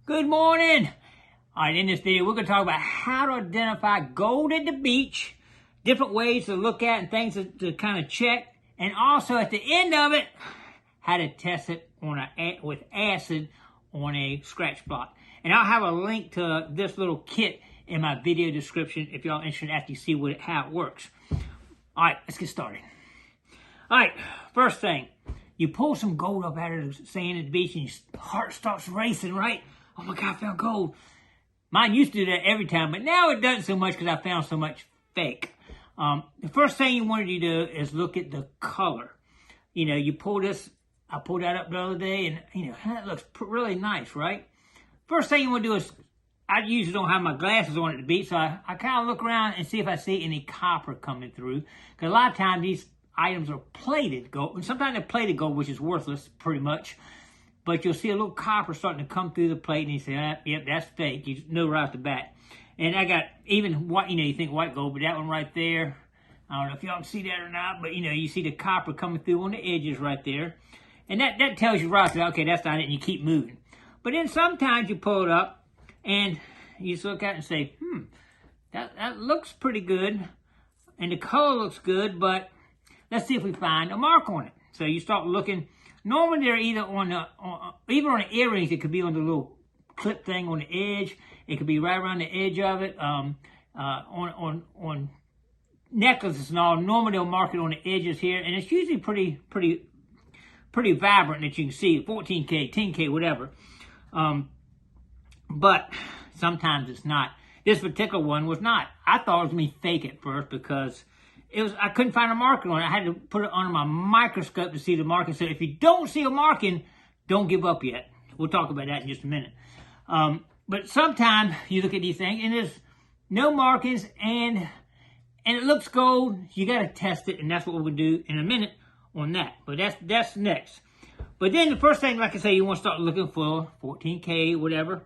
Good morning. All right, in this video, we're going to talk about how to identify gold at the beach, different ways to look at and things to kind of check, and also at the end of it, how to test it with acid on a scratch block. And I'll have a link to this little kit in my video description if y'all interested after you see how it works. All right, let's get started. All right, first thing, you pull some gold up out of the sand at the beach and your heart starts racing, right? Oh my God, I found gold. Mine used to do that every time, but now it doesn't so much because I found so much fake. The first thing you want to do is look at the color. You know, you pull this, I pulled that up the other day, and you know, that looks really nice, right? First thing you want to do is, I usually don't have my glasses on at the beach, so I kind of look around and see if I see any copper coming through. Because a lot of times these items are plated gold, and sometimes they're plated gold, which is worthless, pretty much. But you'll see a little copper starting to come through the plate, and you say, yep, that's fake. You know right off the bat. And I got even white, you know, you think white gold, but that one right there, I don't know if y'all can see that or not, but you know, you see the copper coming through on the edges right there. And that tells you right off the bat, okay, that's not it, and you keep moving. But then sometimes you pull it up, and you just look at it and say, that looks pretty good, and the color looks good, but let's see if we find a mark on it. So you start looking. Normally they're either on the earrings. It could be on the little clip thing on the edge. It could be right around the edge of it. On necklaces and all, normally they'll mark it on the edges here, and it's usually pretty vibrant that you can see. 14K, 10K, whatever. But sometimes it's not. This particular one was not. I thought it was me fake at first because I couldn't find a marking on it. I had to put it under my microscope to see the marking. So if you don't see a marking, don't give up yet. We'll talk about that in just a minute. But sometimes you look at these things and there's no markings and it looks gold. You got to test it, and that's what we're going to do in a minute on that. But that's next. But then the first thing, like I say, you want to start looking for 14K, whatever.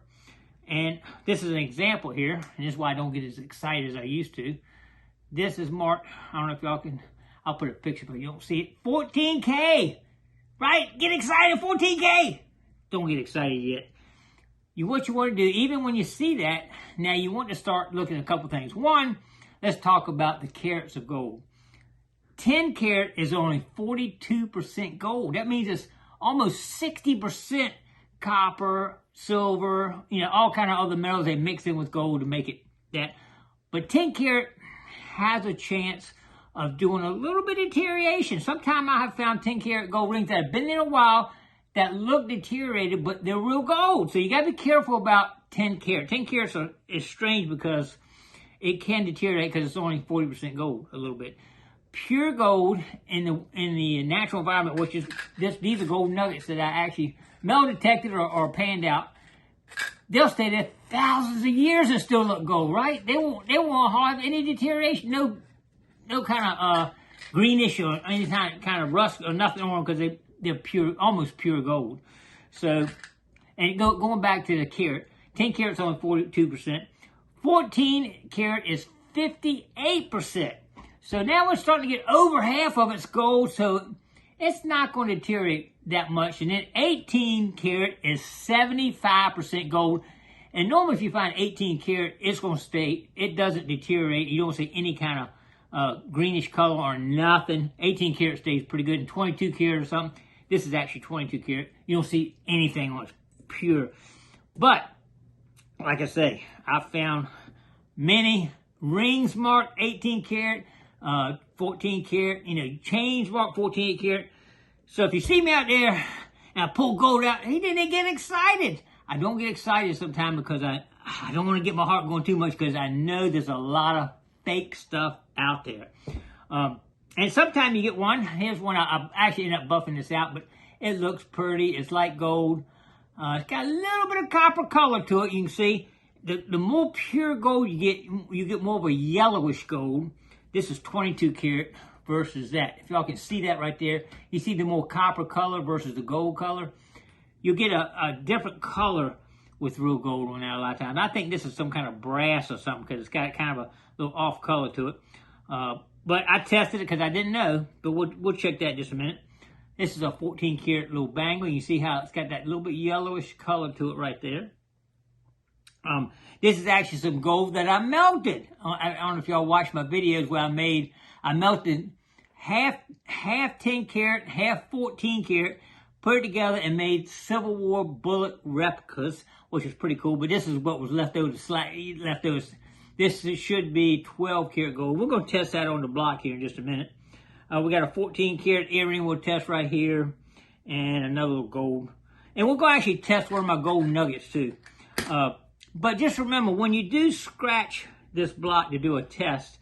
And this is an example here, and this is why I don't get as excited as I used to. This is marked, I don't know if y'all can, I'll put a picture but you don't see it. 14K, right? Get excited, 14K. Don't get excited yet. What you want to do, even when you see that, now you want to start looking at a couple things. One, let's talk about the carats of gold. 10 carat is only 42% gold. That means it's almost 60% copper, silver, you know, all kind of other metals they mix in with gold to make it that. But 10 carat has a chance of doing a little bit of deterioration. Sometimes I have found 10 karat gold rings that have been there a while that look deteriorated, but they're real gold. So you got to be careful about 10 karat. 10 carats is strange because it can deteriorate because it's only 40% gold, a little bit. Pure gold in the natural environment, which is these are gold nuggets that I actually metal detected or panned out. They'll stay there thousands of years and still look gold, right? They won't have any deterioration, no kind of greenish or any kind of rust or nothing on them because they're pure, almost pure gold. So, and going back to the carat, 10 carat's only 42%. 14 carat is 58%. So now we're starting to get over half of it's gold, so it's not going to deteriorate that much. And then 18 karat is 75% gold. And normally if you find 18 karat, it's going to stay. It doesn't deteriorate. You don't see any kind of greenish color or nothing. 18 karat stays pretty good. And 22 karat or something, this is actually 22 karat. You don't see anything on it's pure. But, like I say, I found many rings marked 18 karat, 14 karat, you know, chains marked 14 karat. So if you see me out there and I pull gold out, he didn't get excited. I don't get excited sometimes because I don't want to get my heart going too much because I know there's a lot of fake stuff out there. And sometimes you get one. Here's one. I actually ended up buffing this out, but it looks pretty. It's like gold. It's got a little bit of copper color to it. You can see the more pure gold you get more of a yellowish gold. This is 22 karat versus that. If y'all can see that right there, you see the more copper color versus the gold color. You'll get a different color with real gold on that a lot of times. I think this is some kind of brass or something because it's got kind of a little off color to it. But I tested it because I didn't know, but we'll check that in just a minute. This is a 14 karat little bangle. You see how it's got that little bit yellowish color to it right there. This is actually some gold that I melted. I don't know if y'all watched my videos where I melted half 10 karat, half 14 karat, put it together and made Civil War bullet replicas, which is pretty cool. But this is what was left over. This should be 12 karat gold. We're going to test that on the block here in just a minute. We got a 14 karat earring we'll test right here, and another little gold. And we're going to actually test one of my gold nuggets too. But just remember, when you do scratch this block to do a test,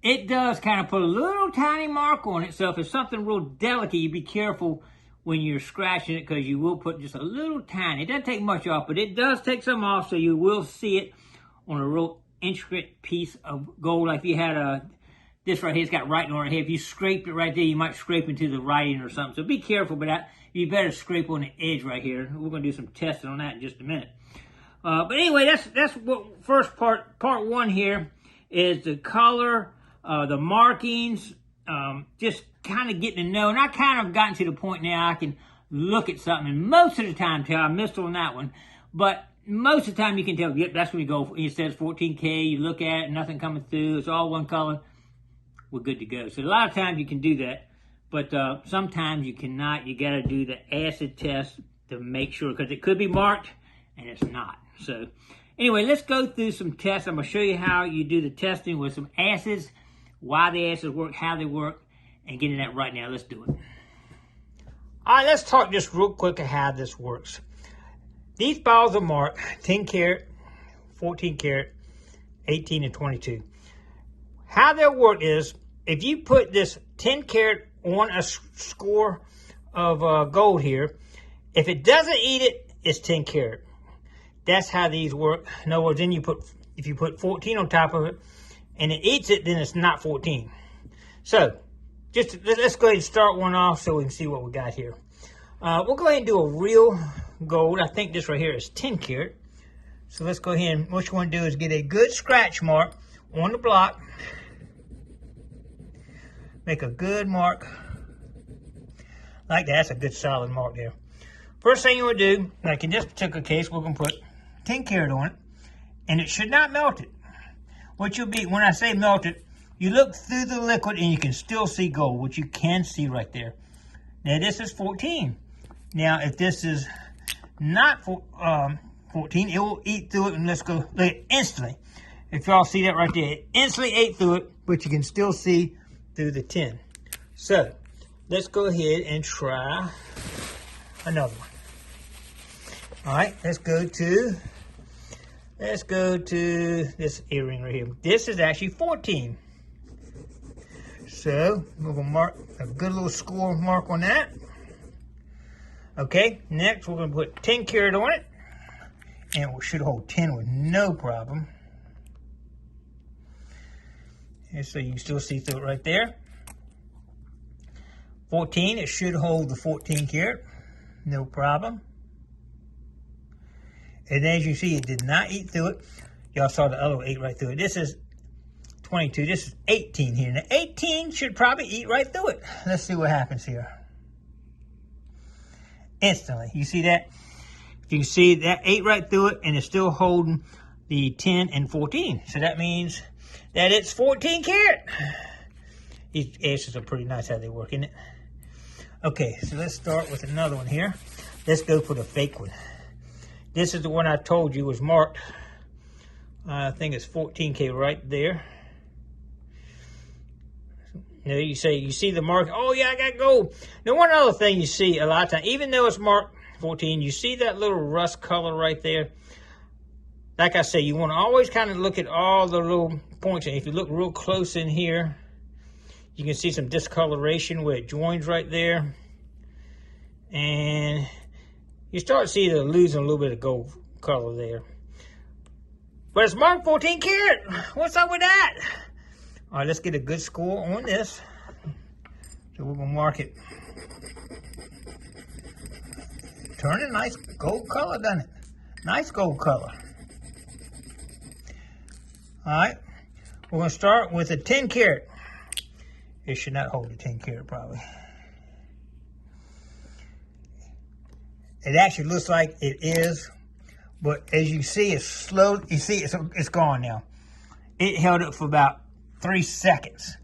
it does kind of put a little tiny mark on it. So if it's something real delicate, you be careful when you're scratching it, because you will put just a little tiny. It doesn't take much off, but it does take some off, so you will see it on a real intricate piece of gold. Like if you had this right here, it's got writing on it here. If you scraped it right there, you might scrape into the writing or something. So be careful, but you better scrape on the edge right here. We're going to do some testing on that in just a minute. But anyway, that's what first part one here is the color, the markings, just kind of getting to know. And I kind of gotten to the point now I can look at something, and most of the time tell. I missed on that one, but most of the time you can tell. Yep, that's when you go. It says 14K. You look at it, nothing coming through. It's all one color. We're good to go. So a lot of times you can do that, but sometimes you cannot. You got to do the acid test to make sure, because it could be marked and it's not. So anyway, let's go through some tests. I'm going to show you how you do the testing with some acids, why the acids work, how they work, and get into that right now. Let's do it. All right, let's talk just real quick of how this works. These balls are marked 10 karat, 14 karat, 18, and 22. How they'll work is, if you put this 10 karat on a score of gold here, if it doesn't eat it, it's 10 karat. That's how these work. In other words, then if you put 14 on top of it and it eats it, then it's not 14. So let's go ahead and start one off so we can see what we got here. We'll go ahead and do a real gold. I think this right here is 10 karat. So let's go ahead and what you want to do is get a good scratch mark on the block. Make a good mark like that. That's a good solid mark there. First thing you want to do, like in this particular case, we're going to put 10 karat on it, and it should not melt it. What you'll be, when I say melt it, you look through the liquid and you can still see gold, which you can see right there. Now this is 14. Now if this is not 14, it will eat through it, and let's go look instantly. If y'all see that right there, it instantly ate through it, but you can still see through the tin. So let's go ahead and try another one. All right, let's go to this earring right here. This is actually 14. So we're gonna mark a good little score mark on that. Okay, next we're gonna put 10 karat on it, and we should hold 10 with no problem. And so you can still see through it right there. 14, it should hold the 14 karat, no problem. And as you see, it did not eat through it. Y'all saw the other one ate right through it. This is 22, this is 18 here. Now 18 should probably eat right through it. Let's see what happens here. Instantly, you see that? You can see that ate right through it, and it's still holding the 10 and 14. So that means that it's 14 karat. These acids are pretty nice how they work, isn't it? Okay, so let's start with another one here. Let's go for the fake one. This is the one I told you was marked. I think it's 14K right there. Now you see the mark. Oh yeah, I got gold. Now one other thing you see a lot of times, even though it's marked 14, you see that little rust color right there. Like I say, you want to always kind of look at all the little points. And if you look real close in here, you can see some discoloration where it joins right there. And you start seeing it losing a little bit of gold color there. But it's marked 14 karat. What's up with that? All right, let's get a good score on this. So we're going to mark it. Turning nice gold color, doesn't it? Nice gold color. All right, we're going to start with a 10 karat. It should not hold a 10 karat probably. It actually looks like it is But as you see, it's slow. You see, it's gone now. It held it for about 3 seconds.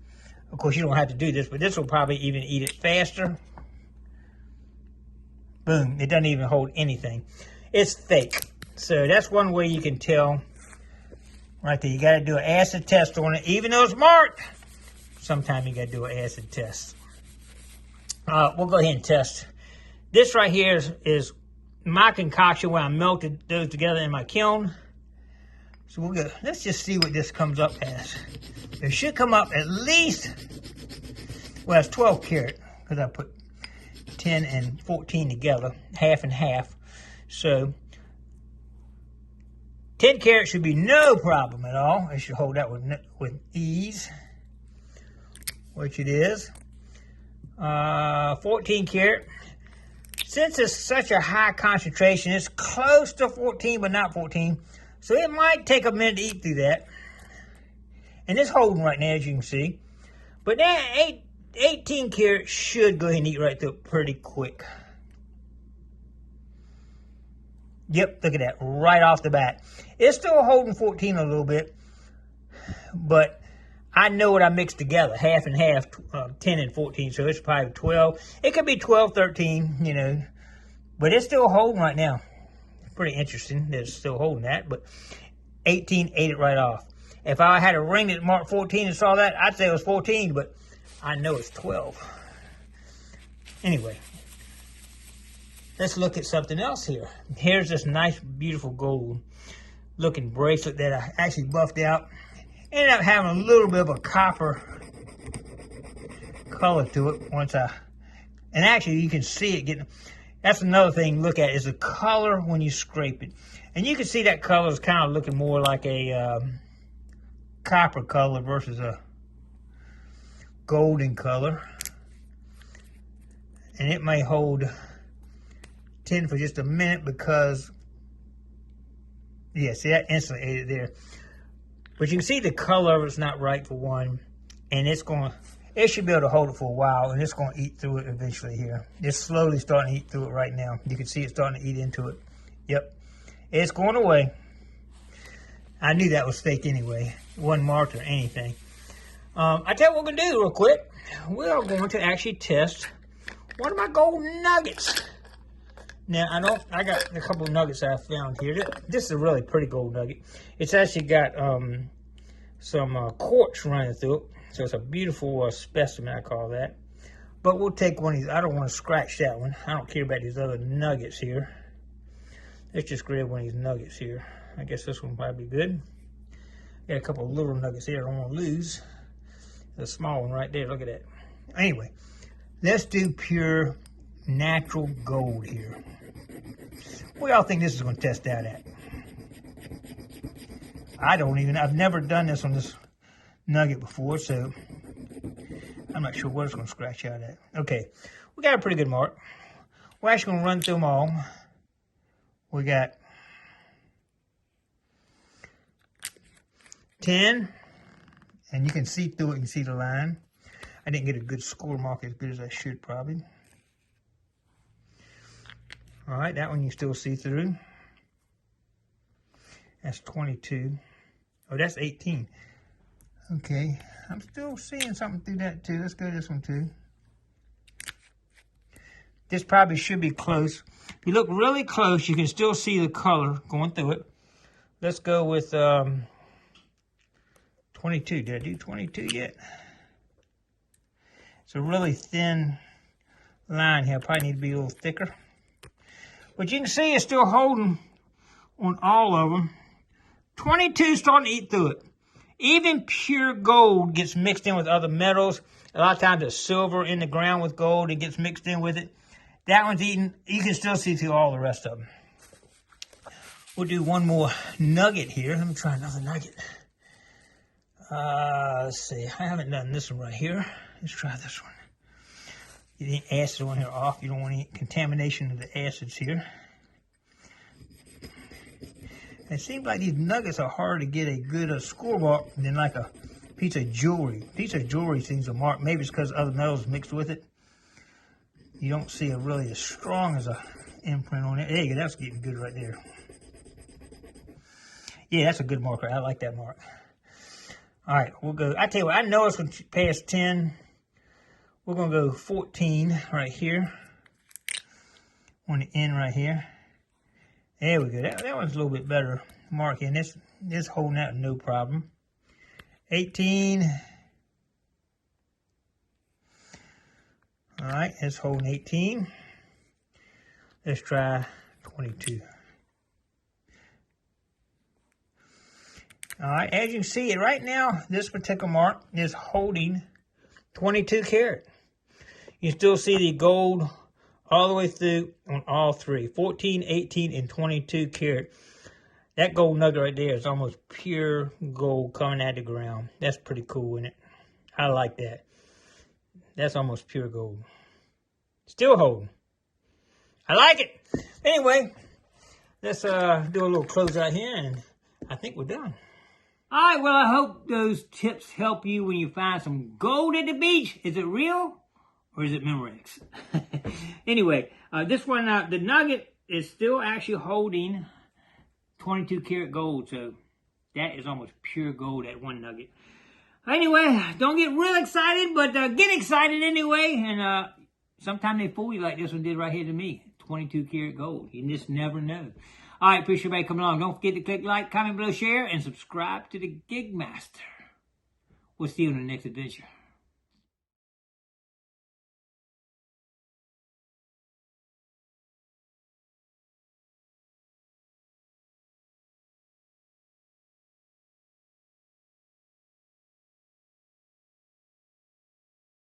Of course, you don't have to do this, but this will probably even eat it faster. Boom, it doesn't even hold anything. It's fake. So that's one way you can tell right there. You got to do an acid test on it. Even though it's marked, sometimes you got to do an acid test. We'll go ahead and test. This right here is my concoction where I melted those together in my kiln. So we'll go, let's just see what this comes up as. It should come up at least, well, it's 12 karat, because I put 10 and 14 together, half and half. So 10 karat should be no problem at all. It should hold that with ease, which it is. 14 karat. Since it's such a high concentration, it's close to 14, but not 14. So it might take a minute to eat through that. And it's holding right now, as you can see. But that 18 karat should go ahead and eat right through it pretty quick. Yep, look at that, right off the bat. It's still holding 14 a little bit, but I know what I mixed together, half and half, 10 and 14, so it's probably 12. It could be 12, 13, you know, but it's still holding right now. It's pretty interesting that it's still holding that, but 18 ate it right off. If I had a ring that marked 14 and saw that, I'd say it was 14, but I know it's 12. Anyway, let's look at something else here. Here's this nice, beautiful gold looking bracelet that I actually buffed out. Ended up having a little bit of a copper color to it and actually you can see it getting, that's another thing to look at is the color when you scrape it. And you can see that color is kind of looking more like a copper color versus a golden color. And it may hold 10 for just a minute because, yeah, see that instantly ate it there. But you can see the color of it's not right for one, and it should be able to hold it for a while, and it's going to eat through it eventually here. It's slowly starting to eat through it right now. You can see it's starting to eat into it. Yep, it's going away. I knew that was fake anyway. It wasn't marked or anything. I tell you what we're going to do real quick. We are going to actually test one of my gold nuggets. Now, I got a couple of nuggets I found here. This is a really pretty gold nugget. It's actually got some quartz running through it. So it's a beautiful specimen, I call that. But we'll take one of these. I don't want to scratch that one. I don't care about these other nuggets here. Let's just grab one of these nuggets here. I guess this one will probably be good. Got a couple of little nuggets here I don't want to lose. There's a small one right there. Look at that. Anyway, let's do pure natural gold here. What do y'all think this is going to test out at? I've never done this on this nugget before, so I'm not sure what it's going to scratch out at. Okay, we got a pretty good mark. We're actually going to run through them all. We got 10, and you can see through it, you can see the line. I didn't get a good score mark as good as I should probably. All right, that one you still see through. That's 22. Oh, that's 18. Okay, I'm still seeing something through that too. Let's go to this one too. This probably should be close. If you look really close, you can still see the color going through it. Let's go with 22. Did I do 22 yet? It's a really thin line here. Probably need to be a little thicker. But you can see it's still holding on all of them. 22 starting to eat through it. Even pure gold gets mixed in with other metals. A lot of times there's silver in the ground with gold. It gets mixed in with it. That one's eating. You can still see through all the rest of them. We'll do one more nugget here. Let me try another nugget. Let's see. I haven't done this one right here. Let's try this one. Get any acid on here off. You don't want any contamination of the acids here. It seems like these nuggets are hard to get a good score mark than like a piece of jewelry. A piece of jewelry seems a mark. Maybe it's because other metals mixed with it. You don't see really as strong as a imprint on it. There you go. That's getting good right there. Yeah, that's a good marker. I like that mark. All right, we'll go. I tell you what, I know it's going to pass 10. We're going to go 14 right here. On the end right here. There we go. That one's a little bit better marking. This holding out no problem. 18. All right, it's holding 18. Let's try 22. All right, as you can see, right now, this particular mark is holding 22 karat. You still see the gold all the way through on all three. 14, 18, and 22 karat. That gold nugget right there is almost pure gold coming out of the ground. That's pretty cool, isn't it? I like that. That's almost pure gold. Still holding. I like it. Anyway, let's do a little close out here, and I think we're done. All right, well, I hope those tips help you when you find some gold at the beach. Is it real or is it Memorex? Anyway, this one, the nugget is still actually holding 22 karat gold, so that is almost pure gold, that one nugget. Anyway, don't get real excited, but get excited anyway, and sometimes they fool you like this one did right here to me. 22 karat gold. You just never know. All right, appreciate everybody coming along. Don't forget to click like, comment below, share, and subscribe to the Gigmaster. We'll see you in the next adventure.